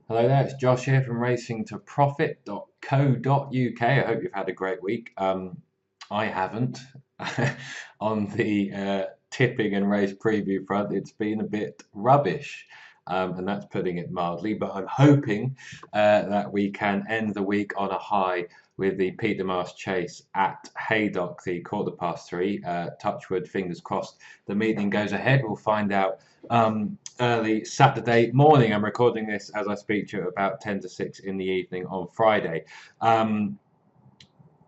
Hello there, it's Josh here from racingtoprofit.co.uk. I hope you've had a great week. I haven't. On the tipping and race preview front, it's been a bit rubbish, and that's putting it mildly. But I'm hoping that we can end the week on a high with the Peter Marsh chase at Haydock, the 3:15. Touchwood, fingers crossed. The meeting goes ahead. We'll find out early Saturday morning. I'm recording this as I speak to you about 10 to 6 in the evening on Friday.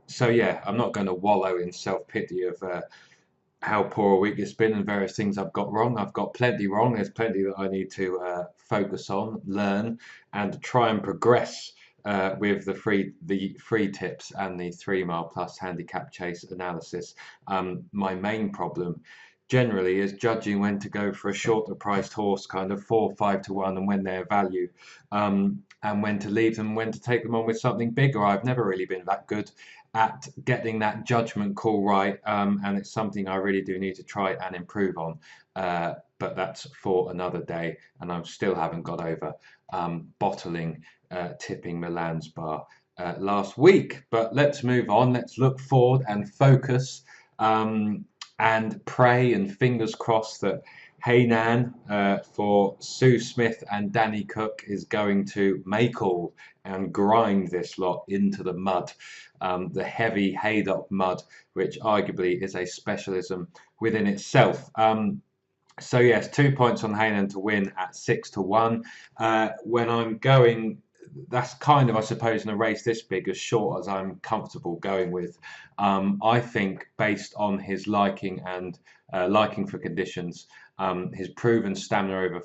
So yeah, I'm not going to wallow in self-pity of how poor a week it's been and various things I've got wrong. I've got plenty wrong. There's plenty that I need to focus on, learn, and try and progress with the free tips and the 3 mile plus handicap chase analysis. My main problem generally is judging when to go for a shorter priced horse, kind of 4 or 5 to 1, and when they're value, and when to leave them, when to take them on with something bigger. I've never really been that good at getting that judgment call right, and it's something I really do need to try and improve on. But that's for another day, and I still haven't got over bottling tipping Milan's bar last week. But let's move on. Let's look forward and focus. And pray and fingers crossed that Heynan for Sue Smith and Danny Cook is going to make all and grind this lot into the mud, the heavy Haydock mud, which arguably is a specialism within itself. So yes, 2 points on Heynan to win at 6 to 1. When I'm going, that's kind of, I suppose, in a race this big, as short as I'm comfortable going with. I think based on his liking and liking for conditions, his proven stamina over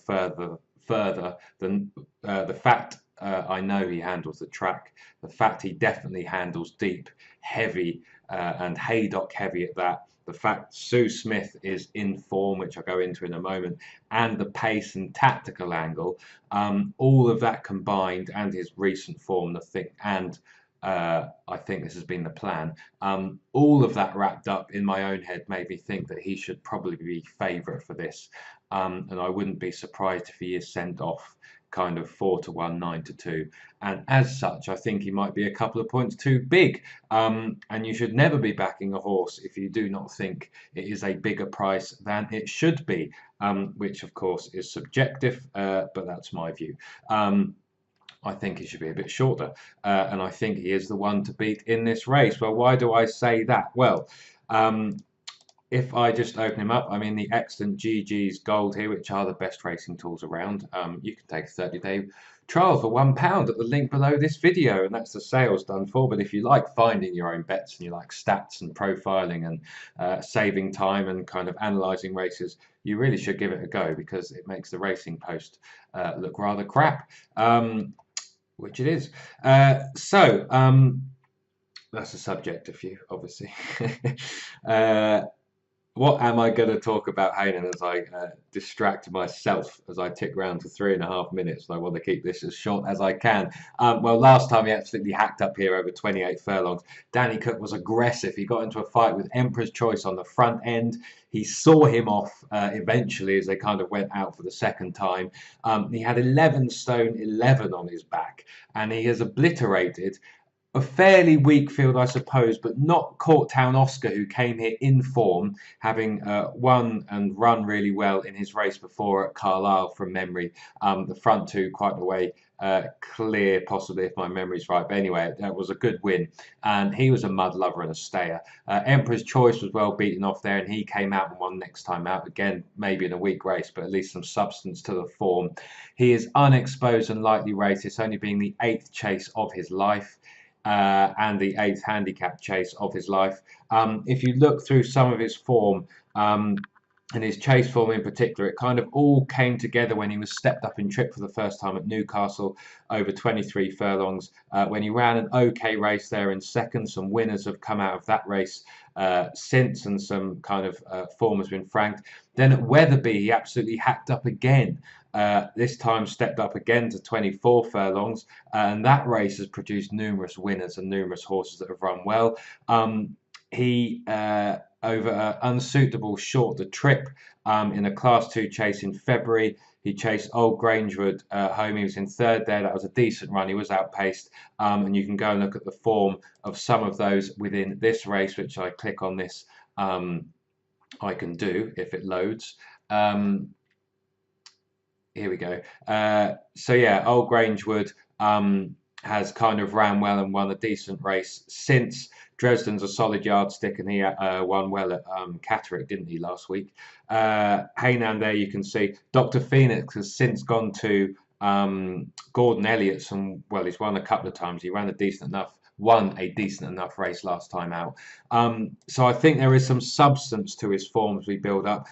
further than the fact I know he handles the track, the fact he definitely handles deep, heavy, and Haydock heavy at that. The fact Sue Smith is in form, which I'll go into in a moment, and the pace and tactical angle, all of that combined, and his recent form, I think this has been the plan. All of that wrapped up in my own head made me think that he should probably be favourite for this, and I wouldn't be surprised if he is sent off kind of 4 to 1, 9 to 2, and as such I think he might be a couple of points too big, and you should never be backing a horse if you do not think it is a bigger price than it should be, which of course is subjective, but that's my view. I think he should be a bit shorter, and I think he is the one to beat in this race. Well, why do I say that? Well, if I just open him up, I'm in the excellent GG's Gold here, which are the best racing tools around. You can take a 30-day trial for £1 at the link below this video, and that's the sales done for. But if you like finding your own bets and you like stats and profiling and saving time and kind of analysing races, you really should give it a go, because it makes the racing post look rather crap, which it is. That's a subjective view, obviously. What am I going to talk about Heynan as I distract myself as I tick round to 3.5 minutes, and I want to keep this as short as I can. Well, last time he absolutely hacked up here over 28 furlongs. Danny Cook was aggressive. He got into a fight with Emperor's Choice on the front end. He saw him off eventually as they kind of went out for the second time. He had 11 stone 11 on his back, and he has obliterated a fairly weak field, I suppose, but not Courtown Oscar, who came here in form, having won and run really well in his race before at Carlisle from memory. The front two quite a way clear, possibly, if my memory's right. But anyway, that was a good win, and he was a mud lover and a stayer. Emperor's Choice was well beaten off there, and he came out and won next time out. Again, maybe in a weak race, but at least some substance to the form. He is unexposed and lightly rated. It's only being the 8th chase of his life. And the 8th handicap chase of his life. If you look through some of his form, and his chase form in particular, it kind of all came together when he was stepped up in trip for the first time at Newcastle over 23 furlongs, when he ran an okay race there in second. Some winners have come out of that race since, and some kind of form has been franked. Then at Wetherby, he absolutely hacked up again. This time stepped up again to 24 furlongs, and that race has produced numerous winners and numerous horses that have run well. He over an unsuitable shorter trip in a Class 2 chase in February, He chased Old Grangewood home. He was in third there. That was a decent run. He was outpaced. And you can go and look at the form of some of those within this race, which I click on this. I can do if it loads. Here we go. So yeah, Old Grangewood has kind of ran well and won a decent race since. Dresden's a solid yardstick, and he won well at Catterick, didn't he, last week? Hainan there, you can see. Dr. Phoenix has since gone to Gordon Elliott's, and well, he's won a couple of times. He won a decent enough race last time out. So I think there is some substance to his form as we build up.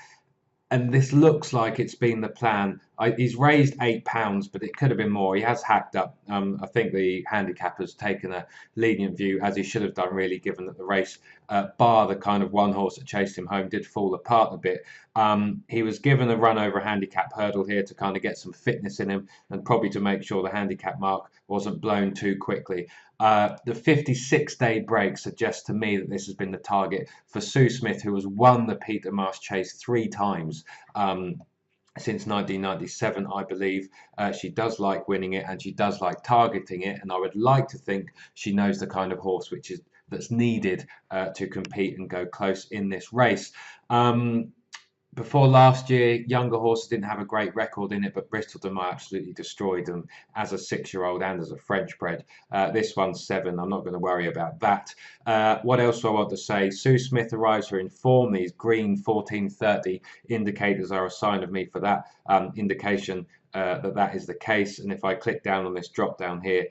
And this looks like it's been the plan. He's raised £8, but it could have been more. He has hacked up. I think the handicapper's taken a lenient view, as he should have done, really, given that the race, bar the kind of one horse that chased him home, did fall apart a bit. He was given a run over a handicap hurdle here to kind of get some fitness in him, and probably to make sure the handicap mark wasn't blown too quickly. The 56-day break suggests to me that this has been the target for Sue Smith, who has won the Peter Marsh Chase 3 times since 1997, I believe. She does like winning it, and she does like targeting it, and I would like to think she knows the kind of horse that's needed to compete and go close in this race. Before last year, younger horses didn't have a great record in it, but Bristol I absolutely destroyed them as a 6-year-old and as a French bred. This one's 7. I'm not going to worry about that. What else do I want to say? Sue Smith arrives here in form. These green 1430 indicators are a sign of me for that indication that is the case. And if I click down on this drop down here,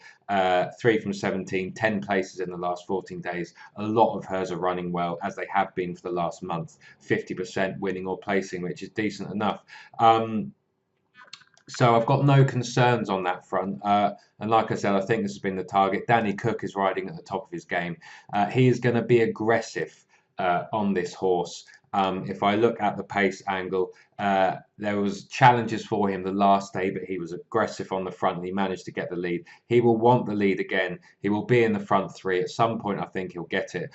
3 from 17, 10 places in the last 14 days. A lot of hers are running well, as they have been for the last month. 50% winning or placing, which is decent enough. So I've got no concerns on that front. And like I said, I think this has been the target. Danny Cook is riding at the top of his game. He is going to be aggressive on this horse. If I look at the pace angle, there was challenges for him the last day, but he was aggressive on the front and he managed to get the lead. He will want the lead again. He will be in the front 3 at some point. I think he'll get it.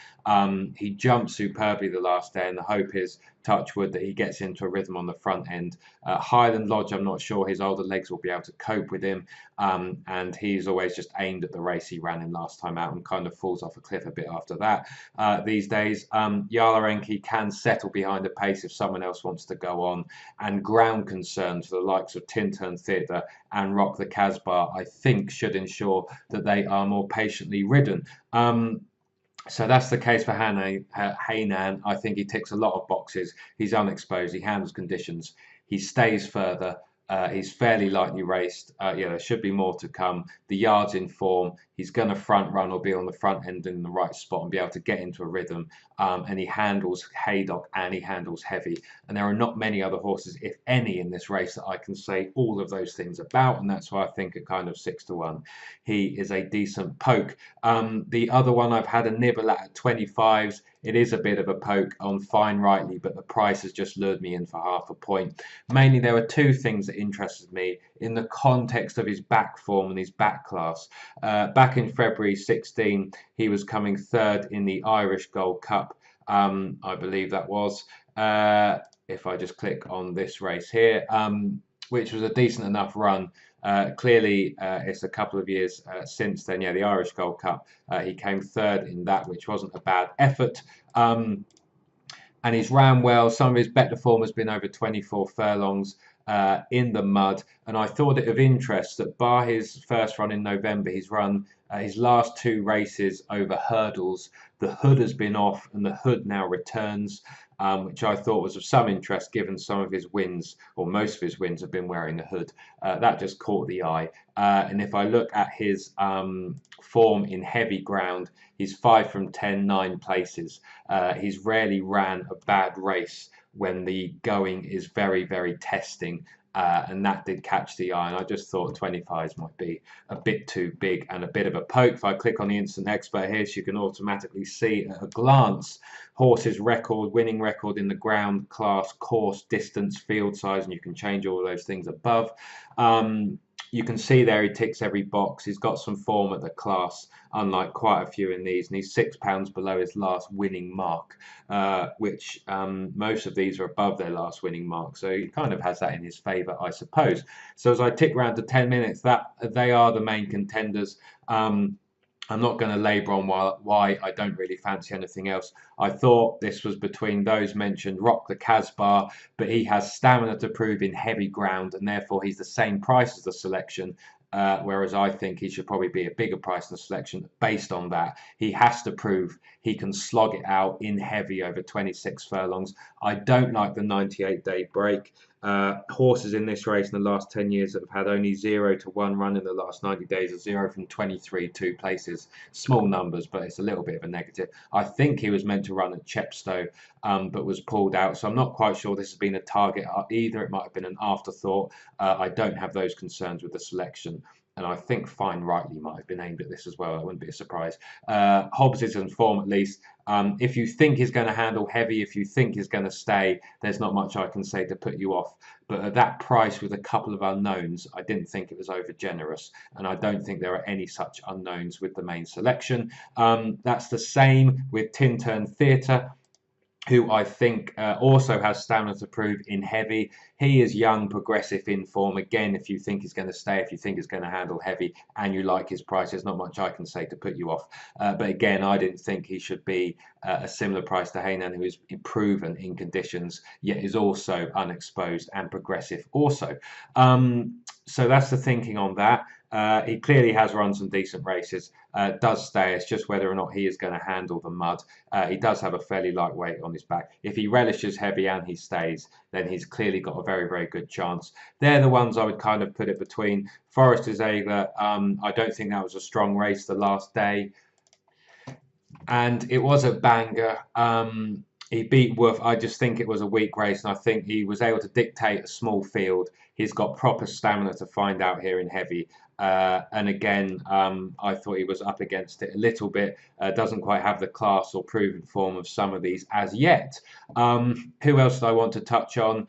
He jumped superbly the last day, and the hope is, touch wood, that he gets into a rhythm on the front end. Highland Lodge, I'm not sure his older legs will be able to cope with him, and he's always just aimed at the race he ran in last time out and kind of falls off a cliff a bit after that. These days, Yalarenki can settle behind the pace if someone else wants to go on, and ground concerns for the likes of Tintern Theatre and Rock the Casbah, I think, should ensure that they are more patiently ridden. So that's the case for Hainan. I think he ticks a lot of boxes. He's unexposed. He handles conditions. He stays further. He's fairly lightly raced. Yeah, there should be more to come. The yard's in form. He's going to front run or be on the front end in the right spot and be able to get into a rhythm. And he handles Haydock and he handles heavy. And there are not many other horses, if any, in this race that I can say all of those things about. And that's why I think at kind of 6-1, he is a decent poke. The other one I've had a nibble at 25s. It is a bit of a poke on Fine Rightly, but the price has just lured me in for half a point. Mainly, there were 2 things that interested me in the context of his back form and his back class. Back in February 16, he was coming 3rd in the Irish Gold Cup, I believe that was. If I just click on this race here, which was a decent enough run. Clearly, it's a couple of years since then. Yeah, the Irish Gold Cup, he came 3rd in that, which wasn't a bad effort. And he's ran well. Some of his better form has been over 24 furlongs in the mud. And I thought it of interest that bar his first run in November, he's run his last 2 races over hurdles. The hood has been off and the hood now returns, which I thought was of some interest given some of his wins, or most of his wins, have been wearing a hood. That just caught the eye. And if I look at his form in heavy ground, he's 5 from 10, 9 places. He's rarely ran a bad race when the going is very, very testing. And that did catch the eye, and I just thought 25s might be a bit too big and a bit of a poke. If I click on the Instant Expert here, so you can automatically see at a glance horse's record, winning record in the ground, class, course, distance, field size, and you can change all of those things above. You can see there he ticks every box. He's got some form at the class, unlike quite a few in these, and he's £6 below his last winning mark, which most of these are above their last winning mark. So he kind of has that in his favour, I suppose. So as I tick round to 10 minutes, that they are the main contenders. I'm not going to labour on why I don't really fancy anything else. I thought this was between those mentioned, Rock the Casbah, but he has stamina to prove in heavy ground, and therefore he's the same price as the selection. Whereas I think he should probably be a bigger price than the selection based on that. He has to prove he can slog it out in heavy over 26 furlongs. I don't like the 98-day break. Horses in this race in the last 10 years that have had only 0 to 1 run in the last 90 days are 0 from 23 two places. Small numbers, but it's a little bit of a negative. I think he was meant to run at Chepstow, but was pulled out. So I'm not quite sure this has been a target either. It might have been an afterthought. I don't have those concerns with the selection. And I think Fine Rightly might have been aimed at this as well. That wouldn't be a surprise. Hobbs is in form at least. If you think he's going to handle heavy, if you think he's going to stay, there's not much I can say to put you off. But at that price with a couple of unknowns, I didn't think it was over generous. And I don't think there are any such unknowns with the main selection. That's the same with Tintern Theatre, who I think also has stamina to prove in heavy. He is young, progressive, in form. Again, if you think he's going to stay, if you think he's going to handle heavy, and you like his price, there's not much I can say to put you off. But again, I didn't think he should be a similar price to Hainan, who is proven in conditions, yet is also unexposed and progressive also. So that's the thinking on that. He clearly has run some decent races, does stay. It's just whether or not he is going to handle the mud. He does have a fairly light weight on his back. If he relishes heavy and he stays, then he's clearly got a very, very good chance. They're the ones I would kind of put it between. Forrester's Aigle, I don't think that was a strong race the last day. And it was a banger. He beat Wolf. I just think it was a weak race, and I think he was able to dictate a small field. He's got proper stamina to find out here in heavy. And again, I thought he was up against it a little bit. Doesn't quite have the class or proven form of some of these as yet. Who else do I want to touch on?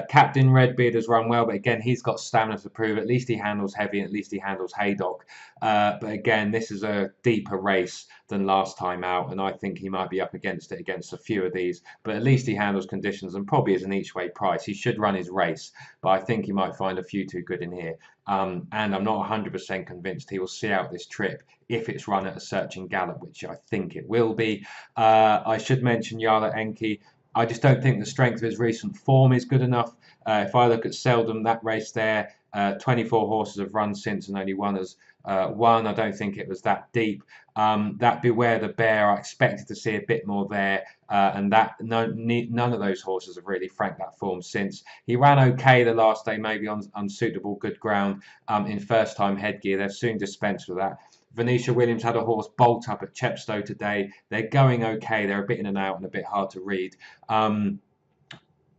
Captain Redbeard has run well, but again, he's got stamina to prove. At least he handles heavy, and at least he handles Haydock. But again, this is a deeper race than last time out, and I think he might be up against it against a few of these. But at least he handles conditions and probably is an each-way price. He should run his race, but I think he might find a few too good in here. And I'm not 100% convinced he will see out this trip if it's run at a searching gallop, which I think it will be. I should mention Yala Enki. I just don't think the strength of his recent form is good enough. If I look at Seldom, that race there, 24 horses have run since and only one has won. I don't think it was that deep. That Beware the Bear, I expected to see a bit more there, and that none of those horses have really franked that form since. He ran okay the last day, maybe on unsuitable good ground in first time headgear. They've soon dispensed with that. Venetia Williams had a horse bolt up at Chepstow today. They're going okay. They're a bit in and out and a bit hard to read.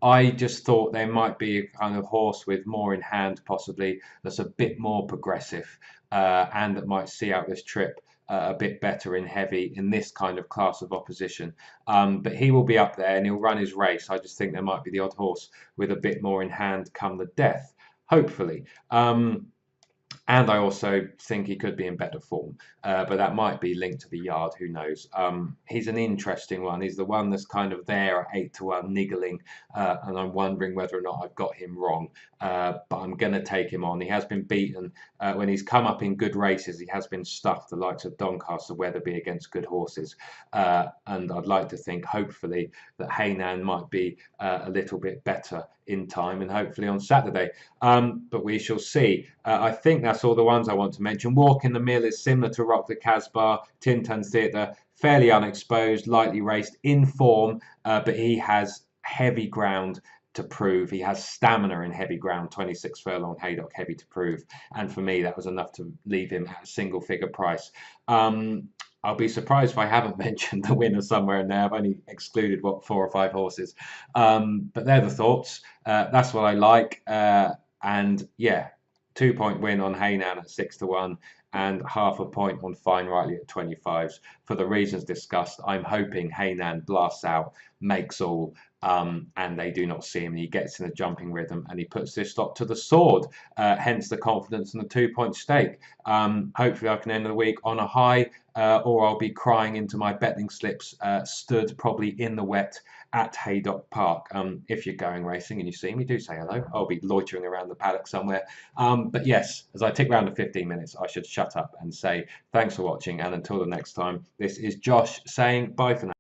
I just thought there might be a kind of horse with more in hand, possibly, that's a bit more progressive and that might see out this trip a bit better in heavy in this kind of class of opposition. But he will be up there and he'll run his race. I just think there might be the odd horse with a bit more in hand come the death, hopefully. And I also think he could be in better form, but that might be linked to the yard, who knows. He's an interesting one. He's the one that's kind of there at 8 to 1 niggling, and I'm wondering whether or not I've got him wrong, but I'm going to take him on. He has been beaten. When he's come up in good races, he has been stuffed, the likes of Doncaster Weatherby against good horses, and I'd like to think, hopefully, that Hainan might be a little bit better in time and hopefully on Saturday, but we shall see. I think that's all the ones I want to mention. Walk in the Mill is similar to Rock the Casbah. Tintern Theatre, fairly unexposed, lightly raced, in form, but he has heavy ground to prove. He has stamina in heavy ground, 26 furlong Haydock, heavy to prove, and for me that was enough to leave him at a single figure price. I'll be surprised if I haven't mentioned the winner somewhere in there. I've only excluded, what, 4 or 5 horses. But they're the thoughts. That's what I like. And yeah, 2-point win on Hainan at 6 to 1 and half a point on Fine Rightly at 25s. For the reasons discussed, I'm hoping Hainan blasts out, makes all, and they do not see him, and he gets in a jumping rhythm and he puts this stop to the sword, hence the confidence and the 2 point stake. Hopefully I can end the week on a high, or I'll be crying into my betting slips, stood probably in the wet at Haydock Park. If you're going racing and you see me, do say hello. I'll be loitering around the paddock somewhere. But yes, as I tick round to 15 minutes, I should shut up and say thanks for watching, and until the next time, this is Josh saying bye for now.